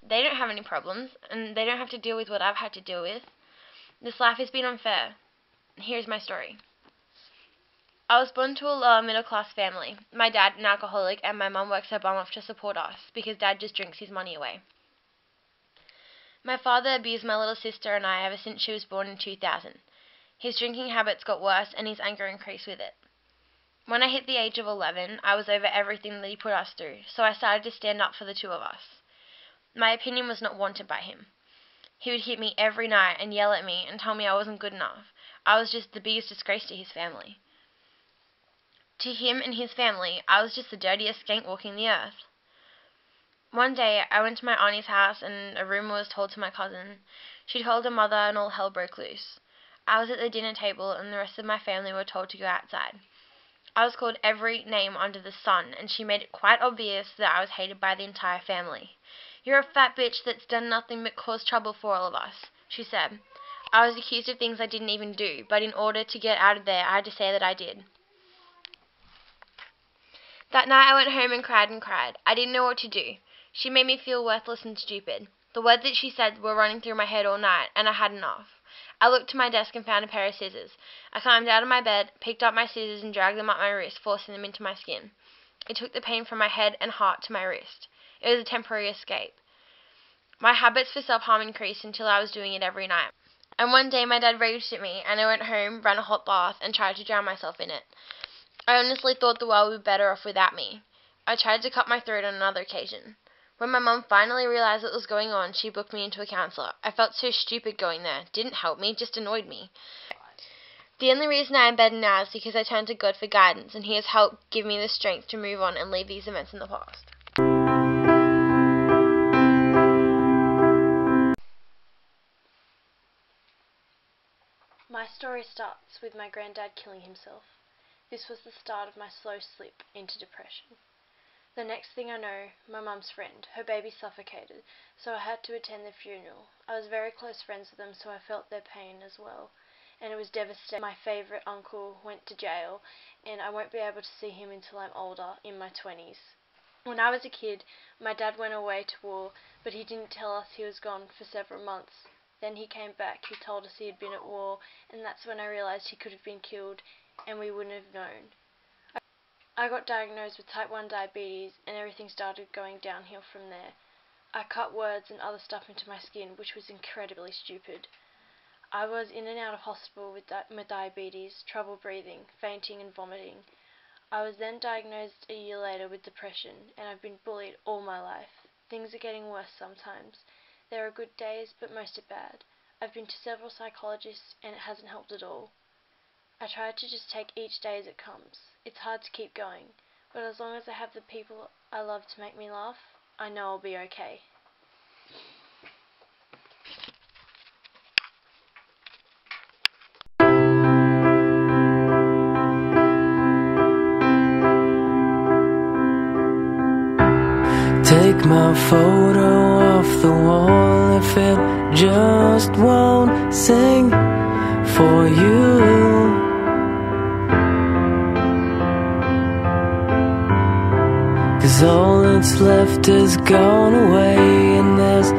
They don't have any problems, and they don't have to deal with what I've had to deal with. This life has been unfair. Here's my story. I was born to a lower middle class family. My dad, an alcoholic, and my mum works her bum off to support us, because Dad just drinks his money away. My father abused my little sister and I ever since she was born in 2000. His drinking habits got worse and his anger increased with it. When I hit the age of 11, I was over everything that he put us through, so I started to stand up for the two of us. My opinion was not wanted by him. He would hit me every night and yell at me and tell me I wasn't good enough. I was just the biggest disgrace to his family. To him and his family, I was just the dirtiest skank walking the earth. One day, I went to my auntie's house and a rumour was told to my cousin. She told her mother and all hell broke loose. I was at the dinner table and the rest of my family were told to go outside. I was called every name under the sun, and she made it quite obvious that I was hated by the entire family. "You're a fat bitch that's done nothing but cause trouble for all of us," she said. I was accused of things I didn't even do, but in order to get out of there, I had to say that I did. That night I went home and cried and cried. I didn't know what to do. She made me feel worthless and stupid. The words that she said were running through my head all night, and I had enough. I looked to my desk and found a pair of scissors. I climbed out of my bed, picked up my scissors and dragged them up my wrist, forcing them into my skin. It took the pain from my head and heart to my wrist. It was a temporary escape. My habits for self-harm increased until I was doing it every night. And one day my dad raged at me, and I went home, ran a hot bath, and tried to drown myself in it. I honestly thought the world would be better off without me. I tried to cut my throat on another occasion. When my mum finally realised what was going on, she booked me into a counsellor. I felt so stupid going there. Didn't help me, just annoyed me. The only reason I am better now is because I turned to God for guidance, and He has helped give me the strength to move on and leave these events in the past. My story starts with my granddad killing himself. This was the start of my slow slip into depression. The next thing I know, my mum's friend, her baby suffocated, so I had to attend the funeral. I was very close friends with them, so I felt their pain as well, and it was devastating. My favourite uncle went to jail, and I won't be able to see him until I'm older, in my 20s. When I was a kid, my dad went away to war, but he didn't tell us he was gone for several months. Then he came back, he told us he had been at war, and that's when I realised he could have been killed, and we wouldn't have known. I got diagnosed with type 1 diabetes, and everything started going downhill from there. I cut words and other stuff into my skin, which was incredibly stupid. I was in and out of hospital with diabetes, trouble breathing, fainting and vomiting. I was then diagnosed a year later with depression, and I've been bullied all my life. Things are getting worse sometimes. There are good days, but most are bad. I've been to several psychologists, and it hasn't helped at all. I try to just take each day as it comes. It's hard to keep going, but as long as I have the people I love to make me laugh, I know I'll be okay. Take my photo off the wall if it just won't sing for you. 'Cause all that's left is gone away, and there's